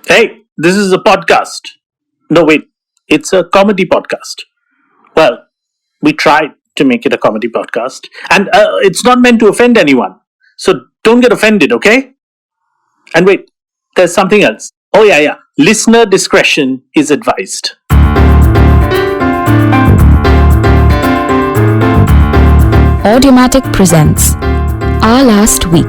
Hey, this is a podcast. No, wait, it's a comedy podcast. Well, we tried to make it a comedy podcast, and it's not meant to offend anyone. So don't get offended, okay? And wait, there's something else. Oh, yeah, yeah. Listener discretion is advised. Audiomatic presents Our Last Week.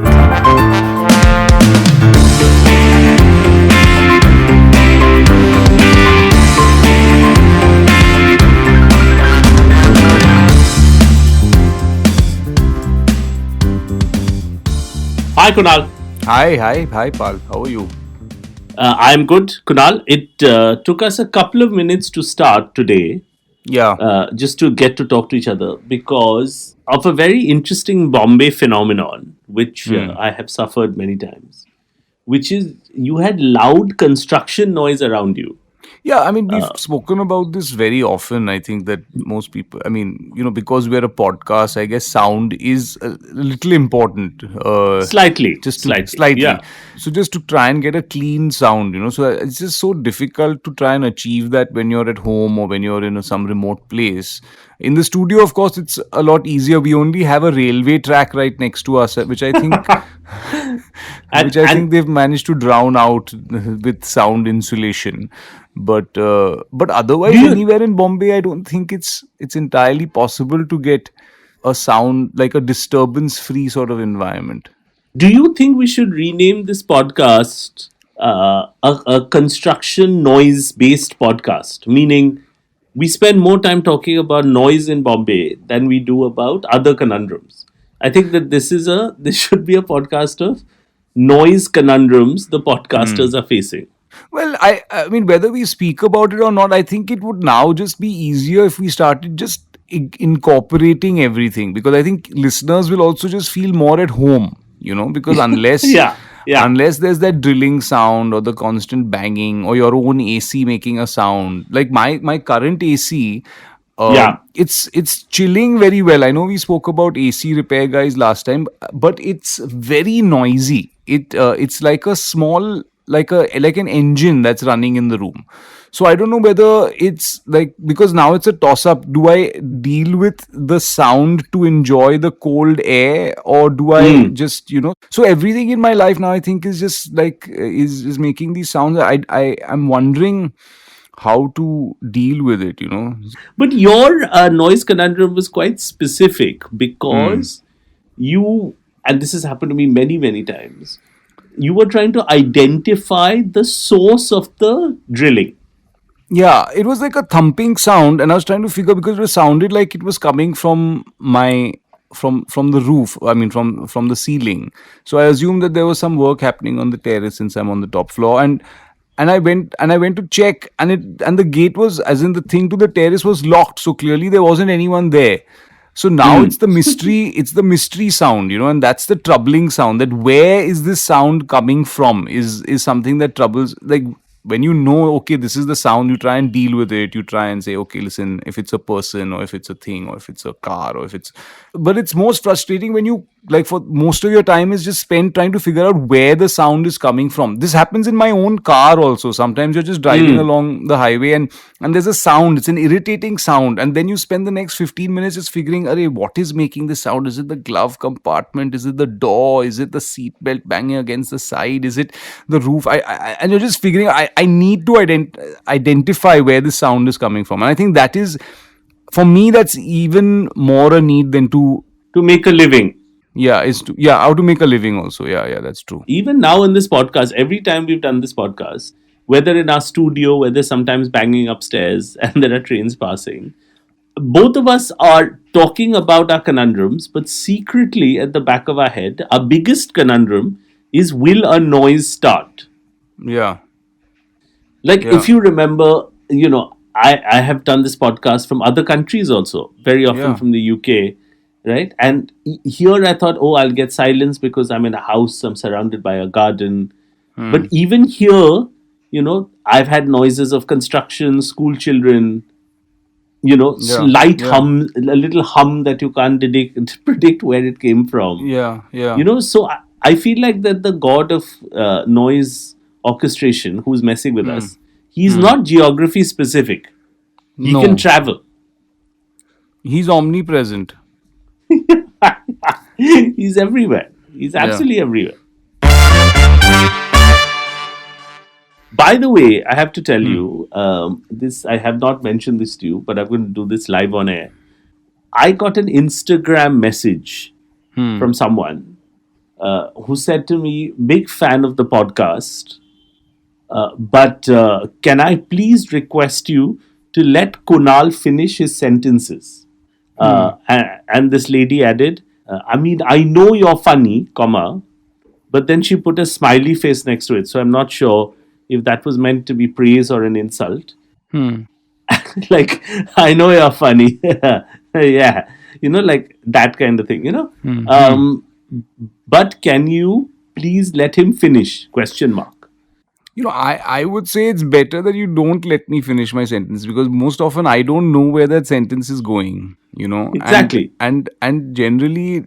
Hi, Kunal. Hi, Pal. How are you? I'm good, Kunal. It took us a couple of minutes to start today, Yeah. just to get to talk to each other because of a very interesting Bombay phenomenon, which I have suffered many times, which is you had loud construction noise around you. Yeah, I mean, we've spoken about this very often. I think that most people, because we're a podcast, I guess sound is a little important. Slightly, Just to slightly, slightly. yeah. So just to try and get a clean sound, so it's just so difficult to try and achieve that when you're at home or when you're in some remote place. In the studio, of course, it's a lot easier. We only have a railway track right next to us, which I think And which I and think they've managed to drown out with sound insulation. But do otherwise, you anywhere in Bombay, I don't think it's entirely possible to get a sound like a disturbance-free sort of environment. do you think we should rename this podcast a construction noise based podcast? Meaning, we spend more time talking about noise in Bombay than we do about other conundrums. I think that this should be a podcast of noise conundrums the podcasters are facing. Well, I mean, whether we speak about it or not, I think it would now just be easier if we started just incorporating everything, because I think listeners will also just feel more at home, because Yeah, yeah, unless there's that drilling sound or the constant banging or your own AC making a sound, like my current AC. yeah. It's chilling very well. I know we spoke about AC repair guys last time, but it's very noisy. It's like a small, like an engine that's running in the room. So I don't know whether it's like, because now it's a toss up. Do I deal with the sound to enjoy the cold air, or do I Hmm. just, so everything in my life now I think is just like is making these sounds. I'm wondering how to deal with it. But your noise conundrum was quite specific Hmm. because you, and this has happened to me many, many times, you were trying to identify the source of the drilling. Yeah, it was like a thumping sound, and I was trying to figure, because it sounded like it was coming from my from the roof. I mean, from the ceiling. So I assumed that there was some work happening on the terrace since I'm on the top floor, and I went to check, and the gate was, as in the thing to the terrace was locked. So clearly there wasn't anyone there. So now Hmm. it's the mystery sound, and that's the troubling sound. That where is this sound coming from is something that troubles. Like, when okay, this is the sound, you try and deal with it. You try and say, okay, listen, if it's a person or if it's a thing or if it's a car or if it's, but it's most frustrating when you, like, for most of your time is just spent trying to figure out where the sound is coming from. This happens in my own car also. Sometimes you're just driving Hmm. along the highway, and there's a sound. It's an irritating sound, and then you spend the next 15 minutes just figuring, "Arey, what is making this sound? Is it the glove compartment? Is it the door? Is it the seat belt banging against the side? Is it the roof?" And you're just figuring, I need to identify where the sound is coming from. And I think that is, for me, that's even more a need than to, To make a living. yeah, is to, yeah, how to make a living also. Yeah, that's true. Even now in this podcast, every time we've done this podcast, whether in our studio, whether sometimes banging upstairs and there are trains passing, both of us are talking about our conundrums, but secretly at the back of our head, our biggest conundrum is, will a noise start? Yeah, Like, yeah, if you remember, I have done this podcast from other countries also, very often yeah. from the UK, right? And here I thought, oh, I'll get silence because I'm in a house, I'm surrounded by a garden. But Hmm. even here, I've had noises of construction, school children, Yeah, slight yeah, hum, a little hum that you can't predict where it came from. yeah, yeah. So I feel like that the god of noise orchestration who's messing with Hmm. us, he's Hmm. not geography specific. He can No, travel. he's omnipresent. He's everywhere. He's Yeah. absolutely everywhere. By the way, I have to tell Hmm. you, this I have not mentioned this to you, but I'm going to do this live on air. I got an Instagram message Hmm. from someone who said to me, "Big fan of the podcast, but can I please request you to let Kunal finish his sentences?" Hmm. And this lady added, "I mean, I know you're funny, comma," but then she put a smiley face next to it. So I'm not sure if that was meant to be praise or an insult. Hmm. Like, I know you're funny. Yeah. Like that kind of thing, Hmm. Hmm. Um, but can you please let him finish? Question mark. I would say it's better that you don't let me finish my sentence, because most often I don't know where that sentence is going, and Exactly. generally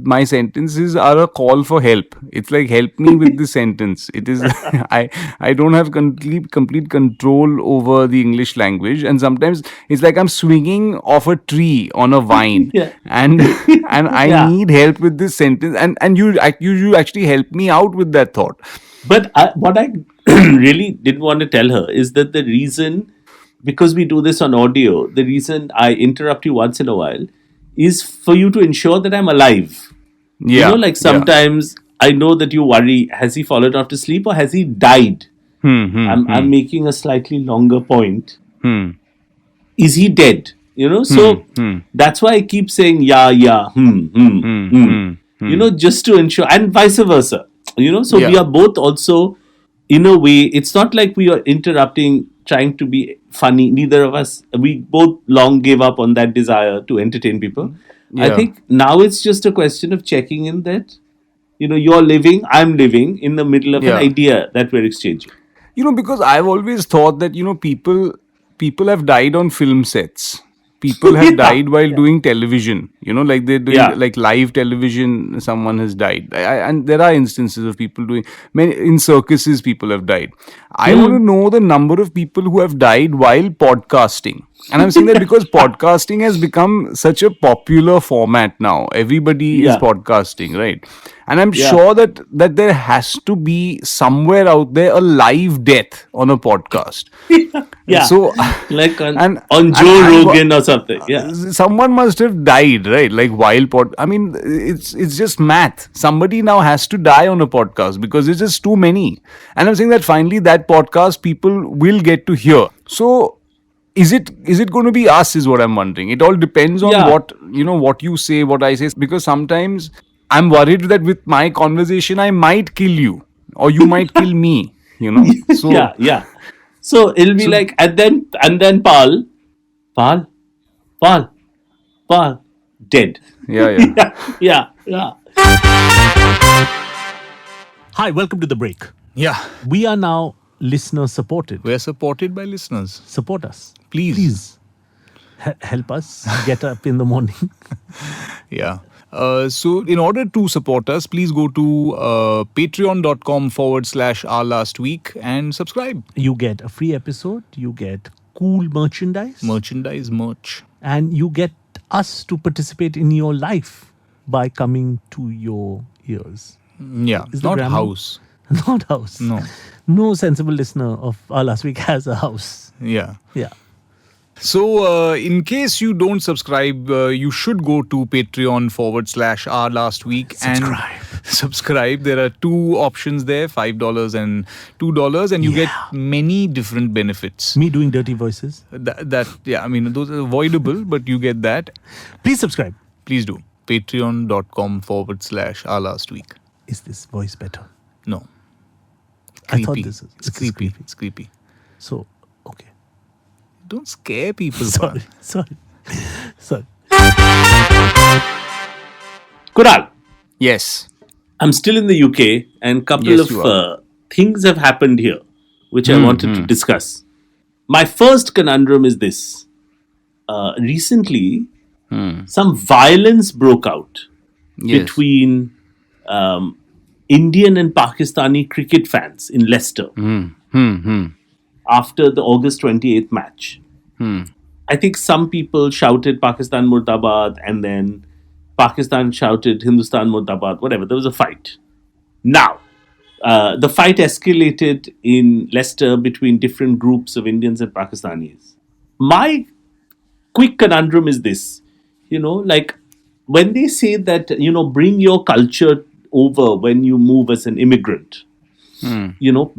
my sentences are a call for help. It's like, help me with this sentence. It is I don't have complete control over the English language, and sometimes it's like I'm swinging off a tree on a vine, Yeah. and and I Yeah. need help with this sentence, and you actually help me out with that thought. But what I really did want to tell her is that the reason, because we do this on audio, the reason I interrupt you once in a while is for you to ensure that I'm alive. Yeah, Like yeah. sometimes I know that you worry, has he fallen off to sleep or has he died? Hmm, hmm, I'm hmm, making a slightly longer point. hmm, Is he dead? hmm, So hmm, that's why I keep saying yeah, yeah, hmm, hmm. hmm, hmm. Just to ensure, and vice versa. So we Yeah, are both also, in a way, it's not like we are interrupting, trying to be funny. Neither of us, we both long gave up on that desire to entertain people. I yeah. think now it's just a question of checking in that, you're living, I'm living in the middle of an Yeah. idea that we're exchanging. Because I've always thought that, people have died on film sets. People have Yeah, died while yeah, doing television. Like they're doing yeah. like live television. Someone has died, and there are instances of people doing many in circuses. People have died. I want to Hmm. know the number of people who have died while podcasting. And I'm saying that because podcasting has become such a popular format now. Everybody is Yeah, podcasting, right? And I'm yeah. sure that there has to be somewhere out there a live death on a podcast. Yeah, So, like on and on and Joe I'm Rogan or something. Yeah, someone must have died, right? Like while I mean, it's just math. Somebody now has to die on a podcast because there's just too many. And I'm saying that finally that podcast people will get to hear. So is it going to be us, is what I'm wondering. It all depends on yeah. what you say, what I say, because sometimes I'm worried that with my conversation I might kill you, or you might kill me, so Yeah, yeah. So it'll be so like, and then Pal, Pal, Pal, dead. yeah, yeah. Yeah, yeah, yeah. Hi, welcome to the break. Yeah, We are now listener supported. we're supported by listeners. Support us. Please. Please help us get up in the morning. Yeah. So, in order to support us, please go to patreon.com/ our last week and subscribe. You get a free episode, you get cool merchandise, Merchandise, merch. and you get us to participate in your life by coming to your ears. Yeah, Is the not grammar- house. Not house. No. No sensible listener of our last week has a house. Yeah. Yeah. So, in case you don't subscribe, you should go to Patreon/ our last week Subscribe. and subscribe. There are two options there, $5 and $2, and you get many different benefits. Me doing dirty voices. Yeah, I mean, those are avoidable, but you get that. Please subscribe. Please do. Patreon.com/ our last week. Is this voice better? No. I thought Creepy. this It's creepy. It's creepy. So, okay. Don't scare people. Sorry. man. Sorry. Kunal, Yes. I'm still in the UK, and couple Yes, of you are. things have happened here, which I wanted to discuss. My first conundrum is this: recently, some violence broke out Yes. between um, Indian and Pakistani cricket fans in Leicester after the August 28th match. I think some people shouted Pakistan Murdabad and then Pakistan shouted Hindustan Murdabad, whatever. There was a fight. Now, the fight escalated in Leicester between different groups of Indians and Pakistanis. My quick conundrum is this, like when they say that, bring your culture over when you move as an immigrant,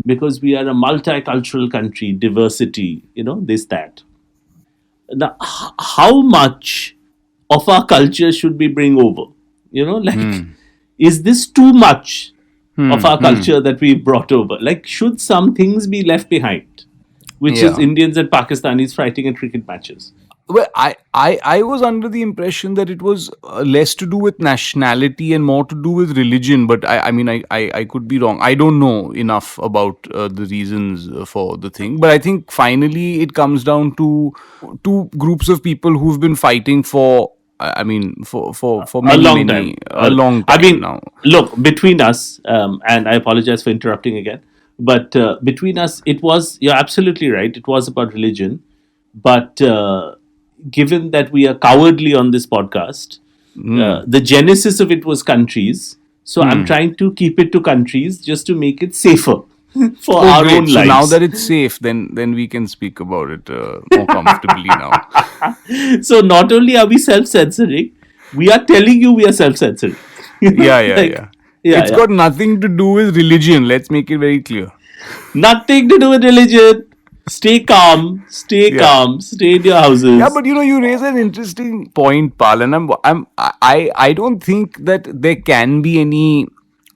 because we are a multicultural country, diversity, this, that. Now, how much of our culture should we bring over? Is this too much of our culture that we brought over? Like, should some things be left behind, which is Yeah. Indians and Pakistanis fighting in cricket matches? Well, I was under the impression that it was less to do with nationality and more to do with religion, but I mean, I could be wrong. I don't know enough about the reasons for the thing, but I think finally it comes down to two groups of people who've been fighting for, I mean, for A many, long many, time. a long I time mean, now. look, between us, and I apologize for interrupting again, but between us, it was, you're absolutely right, it was about religion. But given that we are cowardly on this podcast, the genesis of it was countries. So I'm trying to keep it to countries just to make it safer for Oh, our own great! So lives. now that it's safe, then we can speak about it more comfortably now. So not only are we self-censoring, we are telling you we are self-censoring. Yeah, yeah, Like, yeah. yeah, It's yeah. got nothing to do with religion. Let's make it very clear. Nothing to do with religion. Stay calm. Stay Yeah. calm. Stay in your houses. Yeah, but you raise an interesting point, Pal, and I don't think that there can be any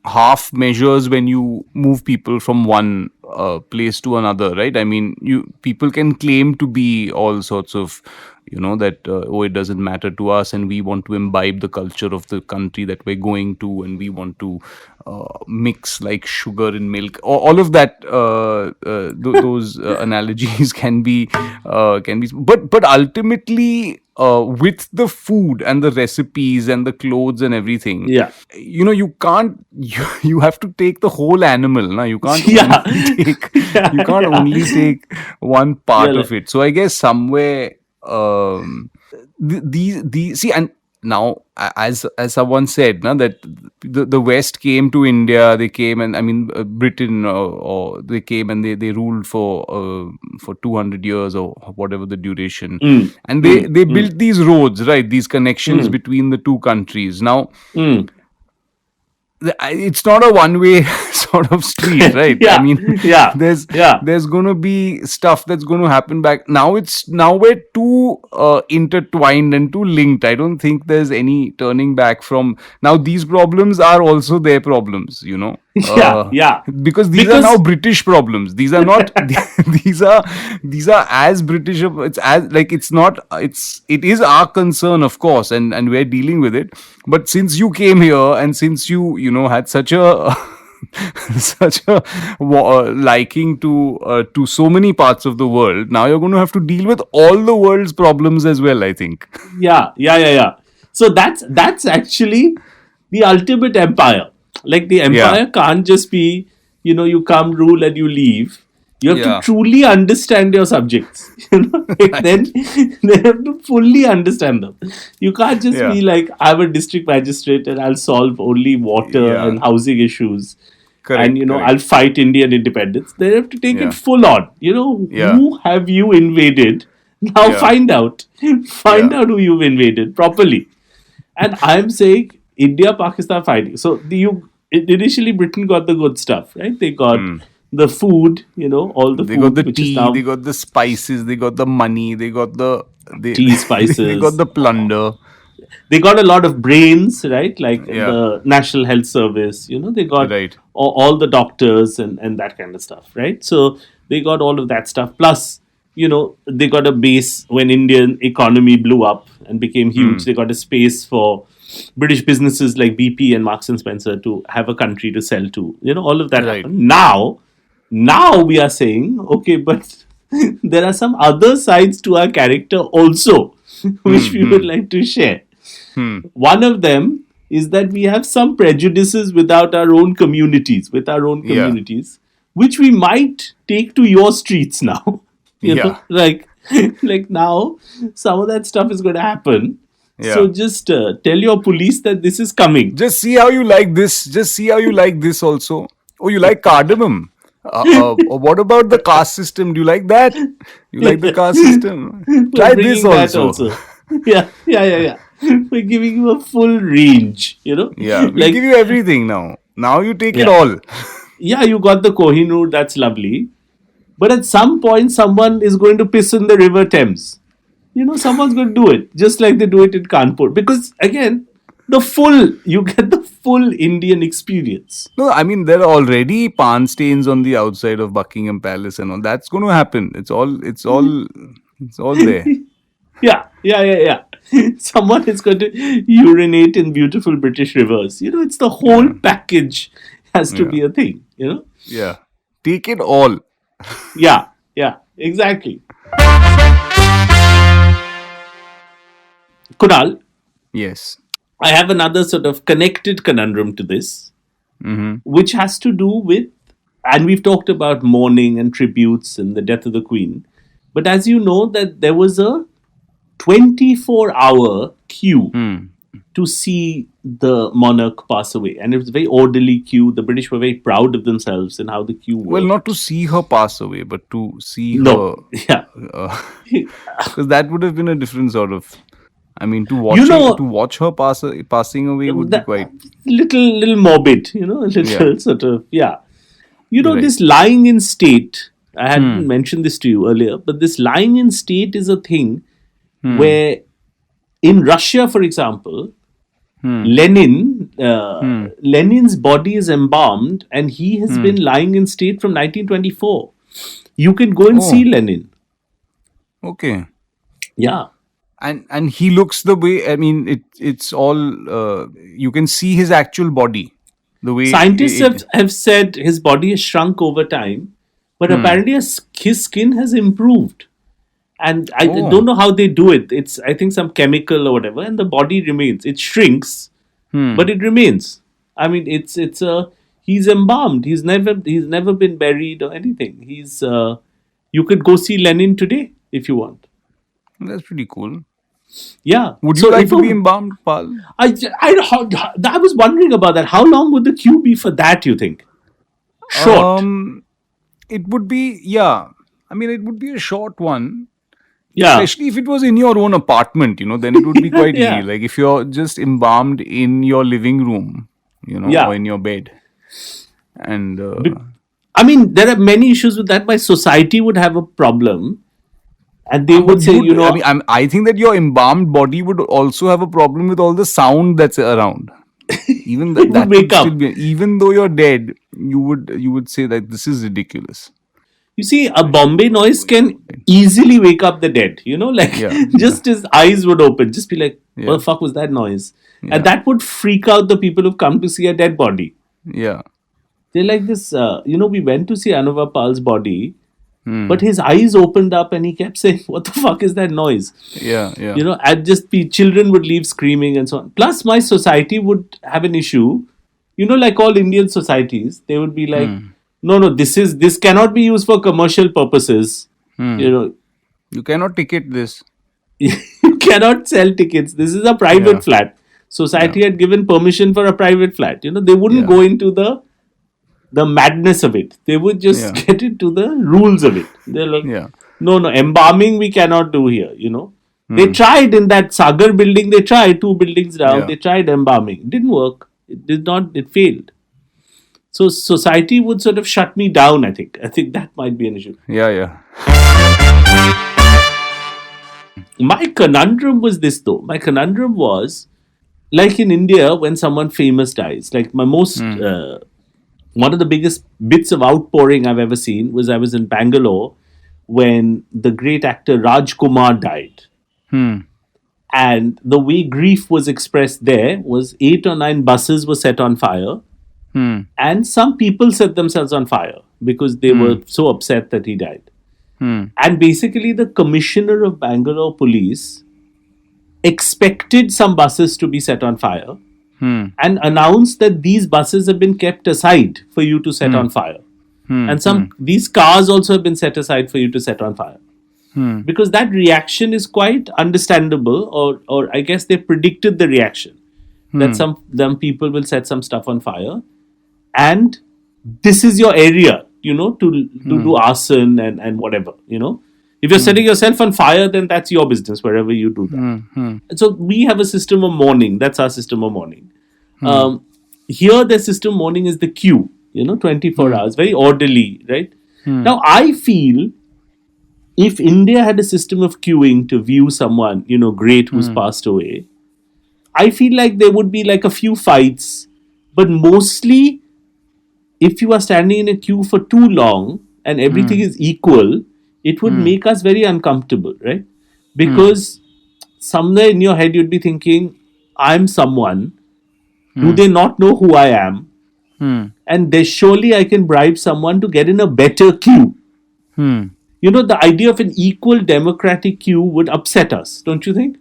half measures when you move people from one place to another, right? I mean, you people can claim to be all sorts of, that it doesn't matter to us, and we want to imbibe the culture of the country that we're going to, and we want to mix like sugar in milk. All of that, those analogies can be, but ultimately, with the food and the recipes and the clothes and everything, Yeah. you can't you have to take the whole animal. Now you can't Yeah. only take Yeah, you can't yeah. only take one part Yeah, of it. So I guess somewhere, these see, and now, as someone said, na, that the West came to India. They came, and I mean, Britain, or they came and they ruled for 200 years or whatever the duration, and they built these roads, right? These connections between the two countries. Now, it's not a one-way sort of street, right? Yeah, I mean, yeah, there's yeah. there's going to be stuff that's going to happen back. Now we're too intertwined and too linked. I don't think there's any turning back from now. These problems are also their problems, Yeah, yeah. because these are now British problems. These are not these are as British. It's as like it is our concern, of course, and we're dealing with it. But since you came here, and since you had such a such a liking to so many parts of the world, now you're going to have to deal with all the world's problems as well, I think. Yeah. So that's actually the ultimate empire. Like the empire can't just be, you come, rule, and you leave. You have Yeah. to truly understand your subjects. Like, then they have to fully understand them. You can't just Yeah. be like, I'm a district magistrate and I'll solve only water Yeah. and housing issues. Correct, And correct. I'll fight Indian independence. They have to take Yeah. it full on. Yeah. Who have you invaded? Now Yeah. find out. Find Yeah. out who you've invaded properly. And I'm saying India, Pakistan fighting. So initially Britain got the good stuff, right? They got the food, all the They food, got the which is tea, now they got the spices, they got the money, they got the tea, they got spices. the plunder. They got a lot of brains, right? Like Yeah. the National Health Service, they got Right. all the doctors and that kind of stuff, right? So they got all of that stuff. Plus, they got a base when Indian economy blew up and became huge. They got a space for British businesses like BP and Marks and Spencer to have a country to sell to. All of that Right. happened. Now we are saying, okay, but there are some other sides to our character also, which we would like to share. One of them is that we have some prejudices without our own communities, with our own Yeah. communities, which we might take to your streets now. Yeah. Like now, some of that stuff is going to happen. So Yeah. just tell your police that this is coming. Just see how you like this. Just see how you like this also. Oh, you like cardamom? What about the caste system? Do you like that? You like the caste system? We're Try this bringing that also. Yeah. We're giving you a full range, Yeah, we'll like give you everything now. Now you take it Yeah. all. yeah, you got the Kohinoor, that's lovely. But at some point, someone is going to piss in the River Thames. Someone's going to do it, just like they do it in Kanpur. Because again, you get the full Indian experience. No, I mean there are already pan stains on the outside of Buckingham Palace and all. That's going to happen. It's all there. Yeah. Someone is going to urinate in beautiful British rivers. It's the whole package has to Yeah. be a thing. Yeah, take it all. Yeah, exactly. Kunal, Yes. I have another sort of connected conundrum to this, Mm-hmm. which has to do with, and we've talked about mourning and tributes and the death of the Queen. But as you know, that there was a 24-hour queue to see the monarch pass away. And it was a very orderly queue. The British were very proud of themselves and how the queue worked. Well, not to see her pass away, but to see No. her, Yeah. because that would have been a different sort of. I mean, to watch her passing away would be That- quite. little morbid, a little Yeah. sort of, yeah. Right. This lying in state, I hadn't mentioned this to you earlier, but this lying in state is a thing where in Russia, for example, Lenin's body is embalmed and he has been lying in state from 1924. You can go and Oh. see Lenin. Okay. Yeah. And he looks the way. I mean, it's all. You can see his actual body. The way Scientists have said his body has shrunk over time, but apparently his skin has improved. And I Oh. don't know how they do it. It's, I think, some chemical or whatever, and the body remains. It shrinks, but it remains. I mean, he's embalmed. He's never been buried or anything. You could go see Lenin today if you want. That's pretty cool. Yeah. Would So you like if to a- be embalmed, Pal? I was wondering about that. How long would the queue be for that, you think? Short. It would be, yeah. I mean, it would be a short one. Yeah. Especially if it was in your own apartment, then it would be quite Yeah. easy. Like if you're just embalmed in your living room, Yeah. or in your bed. And I mean, there are many issues with that. My society would have a problem. And they would say, I mean, I think that your embalmed body would also have a problem with all the sound that's around. Even that, would that wake would still up. be, even though you're dead, you would say that this is ridiculous. you see, a Bombay noise can easily wake up the dead. Like Yeah. just his eyes would open, just be like, what Yeah. the fuck was that noise? Yeah. And that would freak out the people who've come to see a dead body. Yeah. They're like this, we went to see Anuva Pal's body, Hmm. but his eyes opened up and he kept saying, what the fuck is that noise? Yeah. Yeah. And just children would leave screaming and so on. Plus, my society would have an issue. Like all Indian societies, they would be like, no, this cannot be used for commercial purposes. You cannot ticket this. You cannot sell tickets. This is a private Yeah. flat. Society had given permission for a private flat. They wouldn't Yeah. go into the madness of it. They would just Yeah. get into the rules of it. They're like, Yeah. no, embalming we cannot do here. Hmm. They tried in that Sagar building. They tried 2 buildings down. Yeah. They tried embalming. It didn't work. It did not. It failed. So society would sort of shut me down. I think that might be an issue. Yeah. Yeah. My conundrum was this though. My conundrum was, like in India, when someone famous dies. Like my most one of the biggest bits of outpouring I've ever seen was I was in Bangalore when the great actor Raj Kumar died. And the way grief was expressed there was 8 or 9 buses were set on fire. And some people set themselves on fire because they were so upset that he died. And basically, the commissioner of Bangalore police expected some buses to be set on fire. and announce that these buses have been kept aside for you to set on fire. And these cars also have been set aside for you to set on fire. Because that reaction is quite understandable, or I guess they predicted the reaction that some people will set some stuff on fire, and this is your area, to do arson and whatever, If you're setting yourself on fire, then that's your business wherever you do that. So we have a system of mourning. That's our system of mourning. Here, the system of mourning is the queue, 24 hours, very orderly, right? Now, I feel if India had a system of queuing to view someone, great who's passed away, I feel like there would be like a few fights, but mostly if you are standing in a queue for too long and everything is equal, it would make us very uncomfortable, right? Because somewhere in your head you'd be thinking, I'm someone. Do they not know who I am? And surely I can bribe someone to get in a better queue. The idea of an equal democratic queue would upset us, don't you think?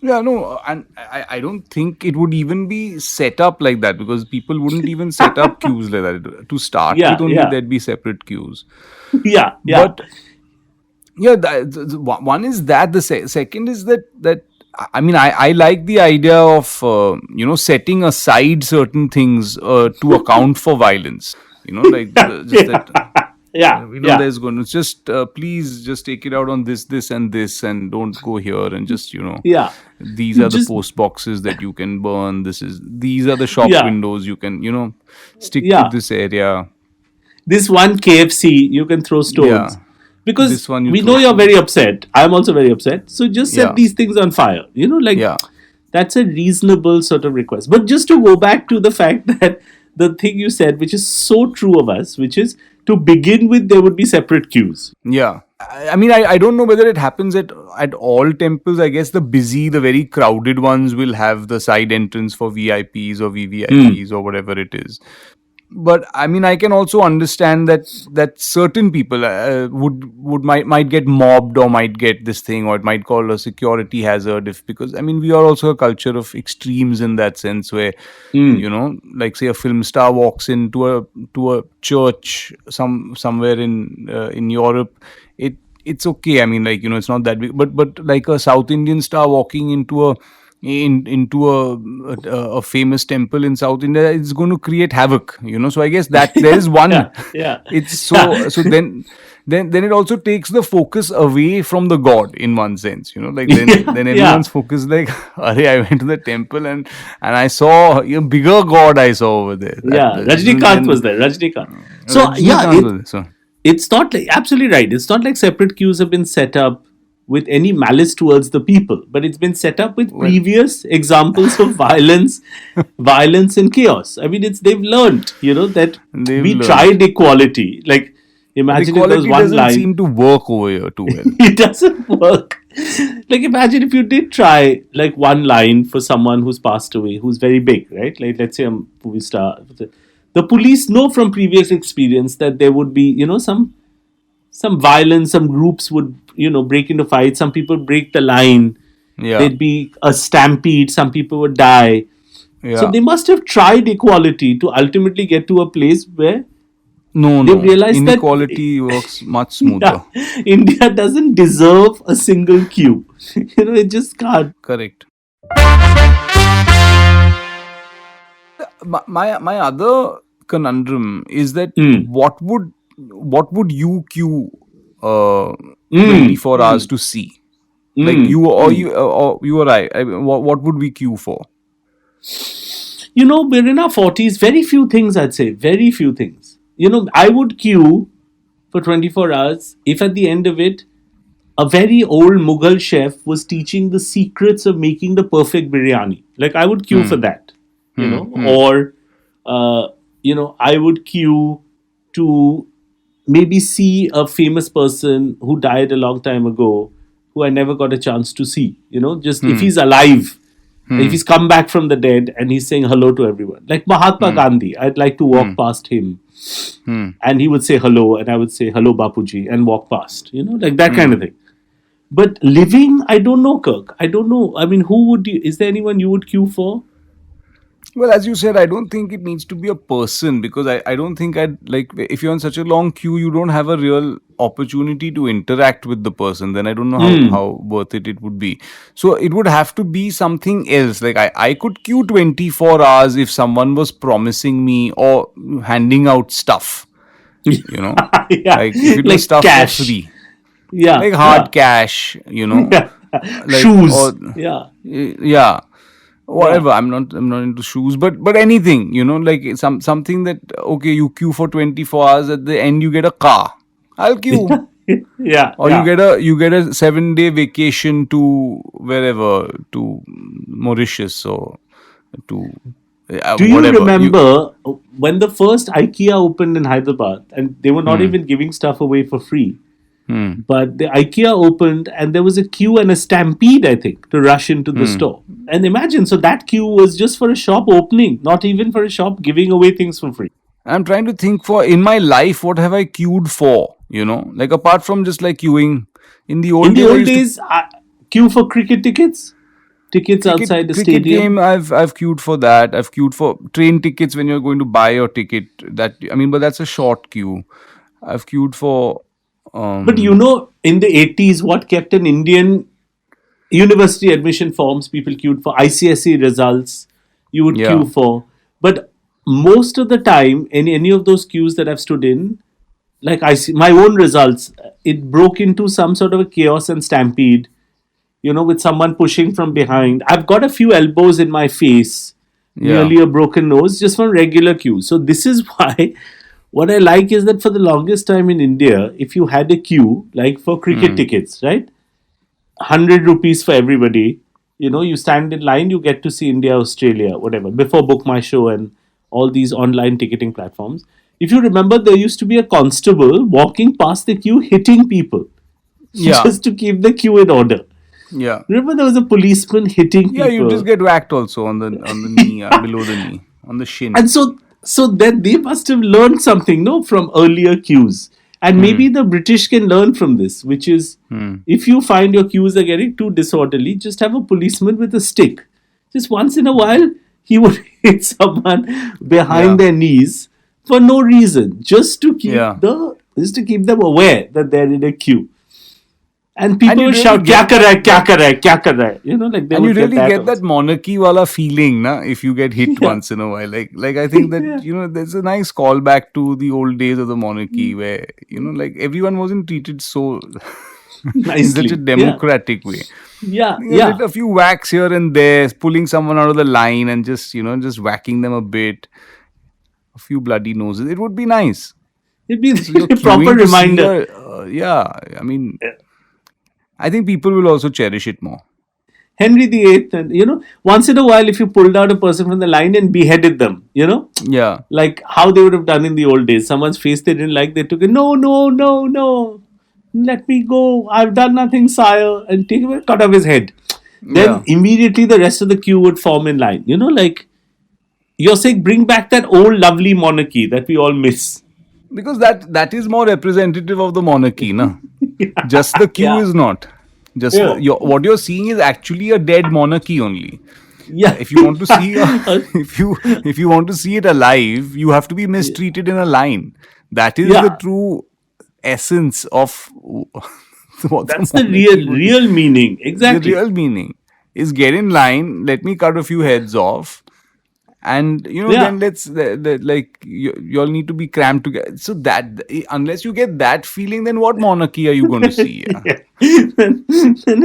Yeah, no, and I don't think it would even be set up like that, because people wouldn't even set up queues like that. To start Yeah, with, only yeah. there'd be separate queues. Yeah. But yeah, one is that. The second is that I mean, I like the idea of setting aside certain things to account for violence. Just that. Yeah. We know there's going to just please just take it out on this and this, and don't go here, and just Yeah. these are the Just- post boxes that you can burn. These are the shop Yeah. windows you can stick Yeah. to this area. This one KFC, you can throw stones. Yeah. Because This one you we throw know you're stones. very upset. I'm also very upset. So just set Yeah. these things on fire. Yeah. That's a reasonable sort of request. But just to go back to the fact that the thing you said, which is so true of us, which is to begin with, there would be separate queues. Yeah. I mean, I don't know whether it happens at all temples. I guess the very crowded ones will have the side entrance for VIPs or VVIPs or whatever it is. But I mean, I can also understand that certain people might get mobbed, or might get this thing, or it might call a security hazard, because I mean, we are also a culture of extremes in that sense, where like say a film star walks into a church somewhere in Europe, it's okay. I mean, like, it's not that big, but like a South Indian star walking into a famous temple in South India, it's going to create havoc. So I guess that there is one. Yeah. It's so then it also takes the focus away from the god in one sense. Like then everyone's focused like, Arey, I went to the temple and I saw a bigger god I saw over there. Rajnikant was there. Rajnikant. So it's not like, absolutely right. It's not like separate queues have been set up with any malice towards the people, but it's been set up with previous examples of violence and chaos. I mean, they've learned, that we tried equality. Like, imagine if there was one doesn't line. seem to work over here too well. It doesn't work. Like, imagine if you did try like one line for someone who's passed away, who's very big, right? Like, let's say a movie star. The police know from previous experience that there would be, some violence, some groups would, break into fights, some people break the line, there'd be a stampede, some people would die. So they must have tried equality to ultimately get to a place where they've realized inequality works much smoother. India doesn't deserve a single queue. It just can't. Correct. My other conundrum is that what would you queue 24 hours to see? Like you or I, what would we queue for? We're in our 40s. Very few things, I'd say. Very few things. I would queue for 24 hours if at the end of it, a very old Mughal chef was teaching the secrets of making the perfect biryani. Like, I would queue for that, or, I would queue to maybe see a famous person who died a long time ago, who I never got a chance to see, just if he's alive, if he's come back from the dead and he's saying hello to everyone. Like Mahatma Gandhi, I'd like to walk past him and he would say hello and I would say hello Bapuji and walk past, like that kind of thing. But living, I don't know, Kirk. I don't know. I mean, is there anyone you would queue for? Well, as you said, I don't think it needs to be a person, because I don't think I'd like, if you're in such a long queue, you don't have a real opportunity to interact with the person. Then I don't know Hmm. how worth it would be. So it would have to be something else. Like I could queue 24 hours if someone was promising me or handing out stuff, you know, Yeah, like if it was like stuff for cash. free, Yeah, like yeah. hard cash, Yeah. like, or Shoes. Yeah. yeah, Yeah. whatever. I'm not into shoes, but anything, like something that, okay, you queue for 24 hours, at the end you get a car, I'll queue. Yeah. Or you Yeah. get a 7-day vacation to wherever, to Mauritius, or to Do you whatever you. remember when the first IKEA opened in Hyderabad and they were not Hmm. even giving stuff away for free? Hmm. But the IKEA opened and there was a queue and a stampede, I think, to rush into the Hmm. store. And imagine, so that queue was just for a shop opening, not even for a shop giving away things for free. I'm trying to think, for in my life, what have I queued for, like, apart from just like queuing. In the In old the days, I old used to days, queue for cricket tickets, tickets outside the cricket game. stadium. I've queued for that. I've queued for train tickets when you're going to buy your ticket. But that's a short queue. I've queued for. But in the 80s, what kept an Indian university admission forms, people queued for ICSE results, you would Yeah, queue for. But most of the time, in any of those queues that I've stood in, like I see my own results, it broke into some sort of a chaos and stampede, with someone pushing from behind. I've got a few elbows in my face, yeah. nearly a broken nose, just from regular queues. So this is why what I like is that for the longest time in India, if you had a queue, like for cricket Hmm. tickets, right? 100 rupees for everybody. You stand in line, you get to see India, Australia, whatever, before Book My Show and all these online ticketing platforms. If you remember, there used to be a constable walking past the queue hitting people Yeah, just to keep the queue in order. yeah, Remember, there was a policeman hitting yeah. You just people. get whacked also on the knee, below the knee, on the shin. And so then they must have learned something, no, from earlier cues. And maybe Hmm. the British can learn from this, which is, Hmm. if you find your cues are getting too disorderly, just have a policeman with a stick. Just once in a while, he would hit someone Yeah, behind their knees for no reason, yeah. just to keep them aware that they're in a queue. And And people you'd would really shout, "Kya get kar raha hai, kya that kar raha hai, kya kar raha hai?" Like they And you would get really that get that also. monarchy wala feeling, na, if you get hit Yeah. once in a while. Like I think that, Yeah. there's a nice callback to the old days of the monarchy, where, like, everyone wasn't treated so in such a Nicely. Yeah. democratic way. Yeah. A Yeah. few whacks here and there, pulling someone out of the line and just whacking them a bit, a few bloody noses. It would be nice. It'd be So you're a proper queuing to see reminder. a, yeah. I mean, I think people will also cherish it more. Henry VIII, and once in a while, if you pulled out a person from the line and beheaded them, Yeah, like how they would have done in the old days. Someone's face they didn't like, they took it. No, no, no, no. Let me go. I've done nothing, sire. And take away, cut off his head. Then yeah. immediately the rest of the queue would form in line. Like you're saying, bring back that old lovely monarchy that we all miss. Because that is more representative of the monarchy, na. Just the queue Yeah. is not. Just Yeah. what you're seeing is actually a dead monarchy only. Yeah. If you want to see if you want to see it alive, you have to be mistreated in a line. That is the Yeah. true essence of what the That's the monarchy real would. real meaning. The Exactly. real meaning is, get in line, let me cut a few heads off, and Yeah. then like, you all need to be crammed together, so that, unless you get that feeling, then what monarchy are you going to see? Yeah. Yeah. then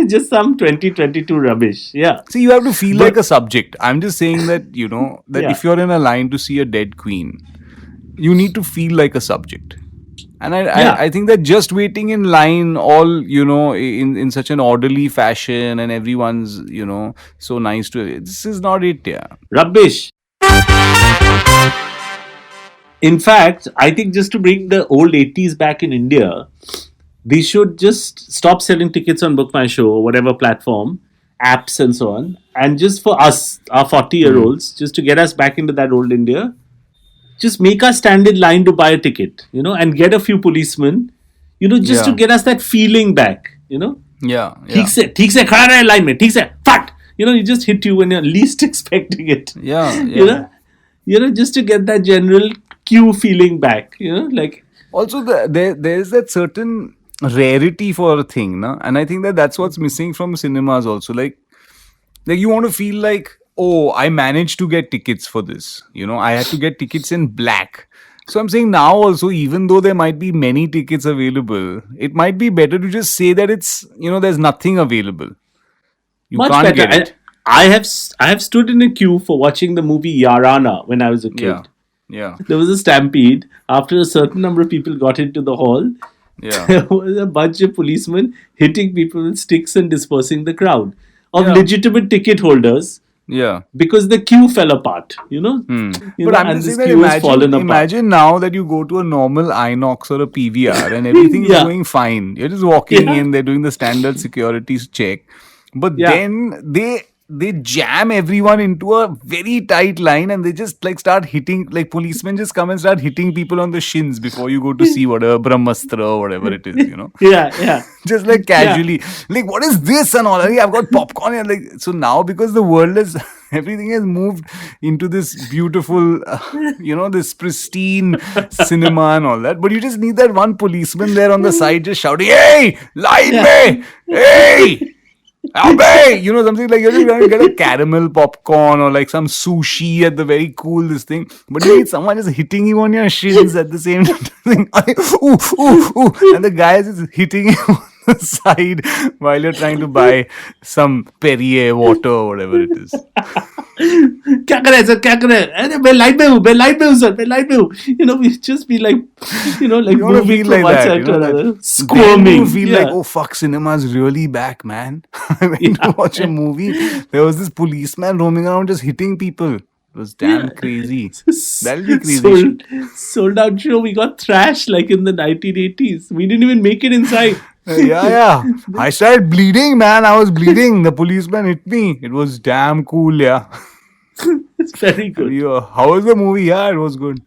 it's just some 2022 rubbish. Yeah. See, you have to feel like But a subject. I'm just saying that, that yeah. if you're in a line to see a dead queen, you need to feel like a subject. And Yeah. I think that just waiting in line, all, in such an orderly fashion, and everyone's, so nice to it, this is not it. Yeah. Rubbish. In fact, I think just to bring the old 80s back in India, they should just stop selling tickets on Book My Show or whatever platform, apps and so on. And just for us, our 40-year-olds, just to get us back into that old India, just make us stand in line to buy a ticket, and get a few policemen, just to Yeah. get us that feeling back. Yeah. ठीक Yeah. से खड़ा रहे line में ठीक से फट He just hit you when you're least expecting it. Yeah, You yeah. know, just to get that general cue feeling back. Like Also, there's that certain rarity for a thing, no? And I think that that's what's missing from cinemas also. Like you want to feel like, oh, I managed to get tickets for this. I had to get tickets in black. So I'm saying now also, even though there might be many tickets available, it might be better to just say that there's nothing available. You much can't better. get it. I have stood in a queue for watching the movie Yarana when I was a Yeah. kid. Yeah. There was a stampede. After a certain number of people got into the hall, Yeah. there was a bunch of policemen hitting people with sticks and dispersing the crowd of Yeah. legitimate ticket holders Yeah. because the queue fell apart. But I'm And just this saying that queue has fallen apart. imagine now that you go to a normal Inox or a PVR and everything is Yeah. going fine. You're just walking Yeah. in, they're doing the standard security check. But Yeah. then they jam everyone into a very tight line and they just like start hitting, like policemen just come and start hitting people on the shins before you go to see whatever Brahmastra or whatever it is. Yeah, yeah. Just like Yeah. casually, like what is this and all? Hey, I've got popcorn and like so now because the world is everything has moved into this beautiful, this pristine cinema and all that. But you just need that one policeman there on the side just shouting, "Hey, line me! Hey!" Abey! Something like you're just going to get a caramel popcorn or like some sushi at the very cool this thing. But you need someone just hitting you on your shins at the same time. Ooh, ooh, ooh. And the guy is just hitting you on the side while you're trying to buy some Perrier water or whatever it is. क्या करे sir क्या करे अरे मैं line में हूँ sir मैं line में हूँ we just be like like You want to moving feel from like one that, side to that another then squirming you feel yeah. like, oh fuck, cinema's really back, man. I went to watch a movie. There was this policeman roaming around just hitting people. It was damn crazy. That'll be crazy. sold out show. We got thrashed like in the 1980s. We didn't even make it inside. Yeah. I started bleeding, man. I was bleeding. The policeman hit me. It was damn cool, yeah. It's very good. How was the movie? Yeah, it was good.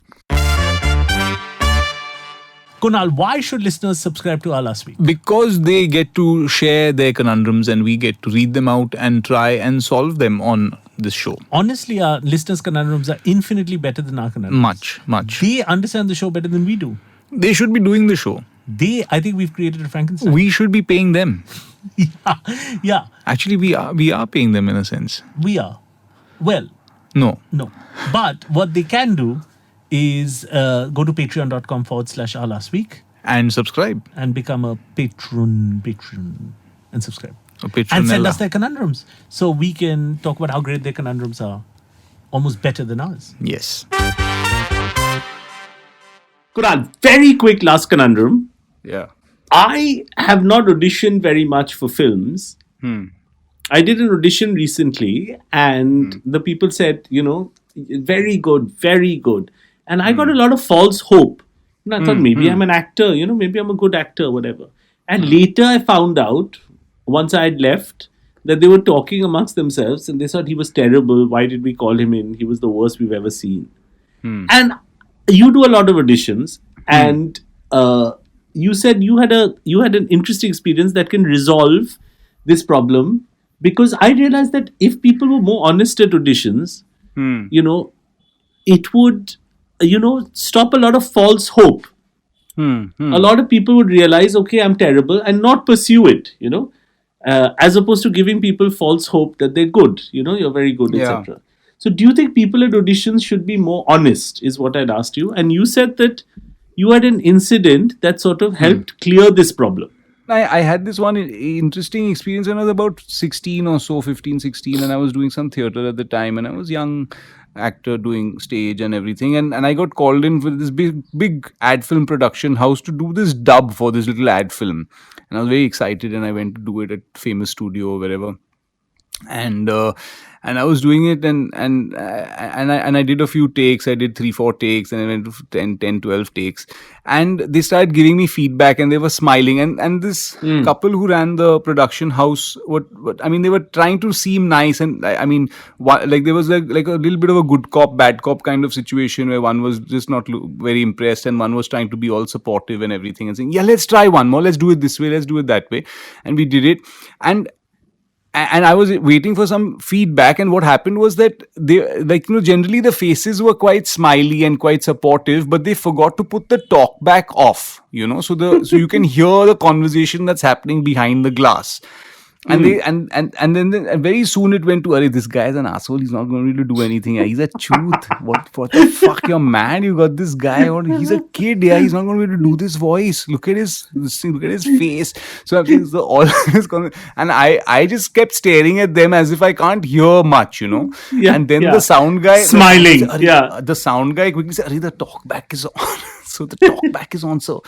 Kunal, why should listeners subscribe to Our Last Week? Because they get to share their conundrums and we get to read them out and try and solve them on this show. Honestly, our listeners' conundrums are infinitely better than our conundrums. Much. They understand the show better than we do. They should be doing the show. I think we've created a Frankenstein. We should be paying them. Yeah, Actually, we are paying them in a sense. we are. Well, No. no. But what they can do is go to patreon.com/Our Last Week And subscribe. and become a patron, and subscribe. A And send Patronella. us their conundrums so we can talk about how great their conundrums are. Almost better than ours. Yes. Kunal, very quick last conundrum. Yeah. I have not auditioned very much for films. I did an audition recently, and the people said, very good, very good. And I got a lot of false hope. And I thought maybe I'm an actor, maybe I'm a good actor, whatever. And later I found out, once I had left, that they were talking amongst themselves and they thought he was terrible. Why did we call him in? He was the worst we've ever seen. And you do a lot of auditions, and you said you had an interesting experience that can resolve this problem, because I realized that if people were more honest at auditions, it would stop a lot of false hope. A lot of people would realize, okay, I'm terrible, and not pursue it, as opposed to giving people false hope that they're good, you're very good, Yeah. etc. So do you think people at auditions should be more honest, is what I'd asked you. And you said that you had an incident that sort of helped clear this problem. I had this one interesting experience when I was about 16 or so, 15, 16, and I was doing some theater at the time, and I was young actor doing stage and everything, and I got called in for this big ad film production house to do this dub for this little ad film, and I was very excited, and I went to do it at Famous Studio or wherever. And I was doing it, and I did a few takes. I did 3-4 takes, and I went to 10, 12 takes. And they started giving me feedback, and they were smiling. And this couple who ran the production house, they were trying to seem nice, and there was like a little bit of a good cop, bad cop kind of situation where one was just not very impressed, and one was trying to be all supportive and everything, and saying, "Yeah, let's try one more. Let's do it this way. Let's do it that way." And we did it, and and I was waiting for some feedback, and what happened was that they, like, generally the faces were quite smiley and quite supportive, but they forgot to put the talk back off, so you can hear the conversation that's happening behind the glass. And they and then very soon it went to, Arey, this guy is an asshole. He's not going to be able to do anything. He's a truth. What the fuck? You're mad. You got this guy, or he's a kid. Yeah, he's not going to be able to do this voice. Look at his face. So I'm saying all this, and I just kept staring at them as if I can't hear much, Yeah, and then yeah. the sound guy Smiling, Arey, yeah. the sound guy quickly said, Arey, the talk back is on. So the talk back is on, so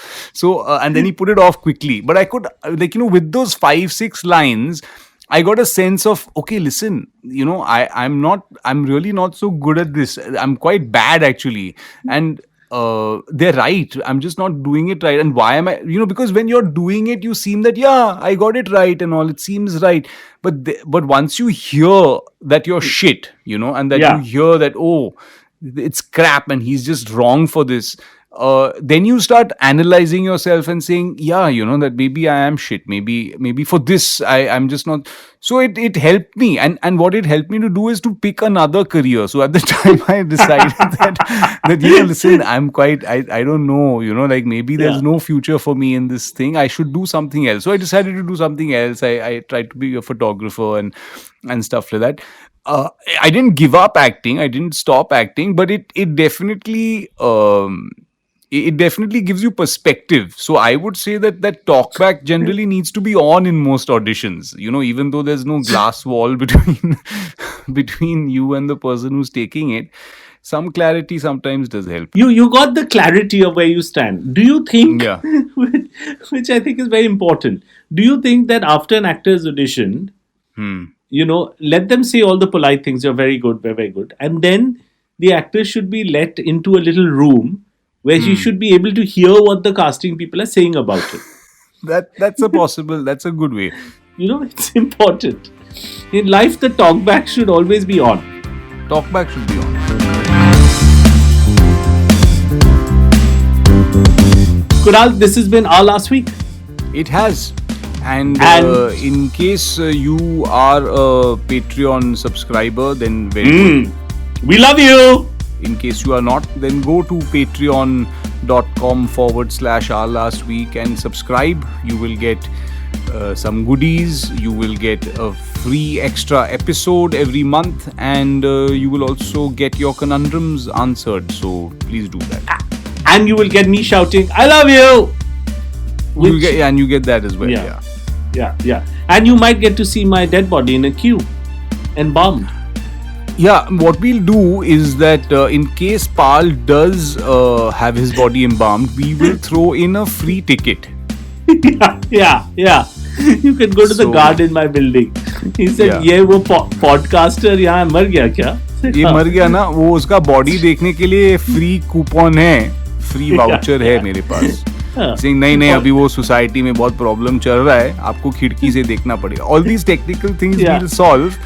and then he put it off quickly. But I could, with those 5-6 lines, I got a sense of, okay, listen, I'm really not so good at this. I'm quite bad actually, and they're right. I'm just not doing it right. And why am I? Because when you're doing it, you seem that, yeah, I got it right and all. It seems right. But once you hear that you're shit, and that Yeah. you hear that, oh, it's crap and he's just wrong for this, then you start analyzing yourself and saying, yeah, that maybe I am shit. Maybe for this I'm just not. So it helped me, and what it helped me to do is to pick another career. So at the time I decided that listen, I'm quite, I don't know, like maybe there's Yeah. no future for me in this thing. I should do something else. So I decided to do something else. I tried to be a photographer and stuff like that. I didn't give up acting. I didn't stop acting, but it definitely it definitely gives you perspective. So I would say that talkback generally needs to be on in most auditions. Even though there's no glass wall between you and the person who's taking it, some clarity sometimes does help. You got the clarity of where you stand. Do you think, Yeah. which I think is very important, do you think that after an actor's audition, let them say all the polite things, you're very good, very, very good, and then the actor should be let into a little room where he should be able to hear what the casting people are saying about it. That's a good way. It's important. In life, the talkback should always be on. Talkback should be on. Kunal, this has been our last week. It has. And in case you are a Patreon subscriber, then very good. We love you. In case you are not, then go to patreon.com/our last week and subscribe. You will get some goodies. You will get a free extra episode every month, and you will also get your conundrums answered. So please do that. And you will get me shouting, I love you. You get that as well. Yeah. Yeah. And you might get to see my dead body in a queue, embalmed. Yeah, what we'll do is that in case Pal does have his body embalmed, we will throw in a free ticket. Yeah. You can go to the guard in my building. He said, ये वो podcaster यहाँ मर गया क्या? ये मर गया ना, वो उसका बॉडी देखने के लिए फ्री कूपन है, फ्री वाउचर है मेरे पास. Saying, नहीं अभी वो सोसाइटी में बहुत प्रॉब्लम चल रहा है, आपको खिड़की से देखना पड़ेगा. All these technical things we'll solve,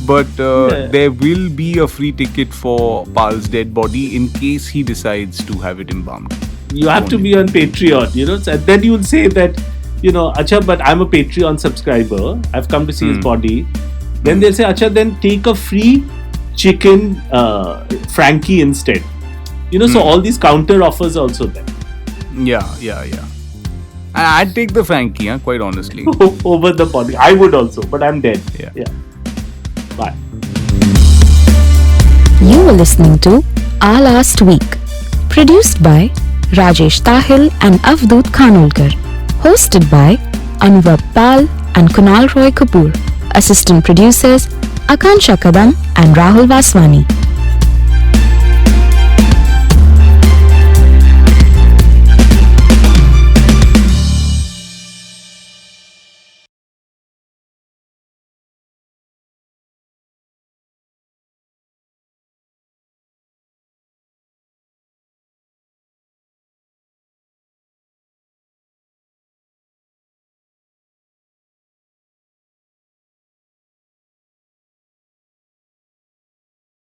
but there will be a free ticket for Pal's dead body in case he decides to have it embalmed. You have to be on Patreon, and then you'll say that, Acha, but I'm a Patreon subscriber. I've come to see his body. Then they'll say, Acha, then take a free chicken Frankie instead. So all these counter offers also there. Yeah. I'd take the Frankie, quite honestly. Over the body. I would also, but I'm dead. Yeah. Bye. You were listening to Our Last Week, produced by Rajesh Tahil and Avdut Khanolkar, hosted by Anubhav Pal and Kunal Roy Kapoor, assistant producers Akansha Kadam and Rahul Vaswani.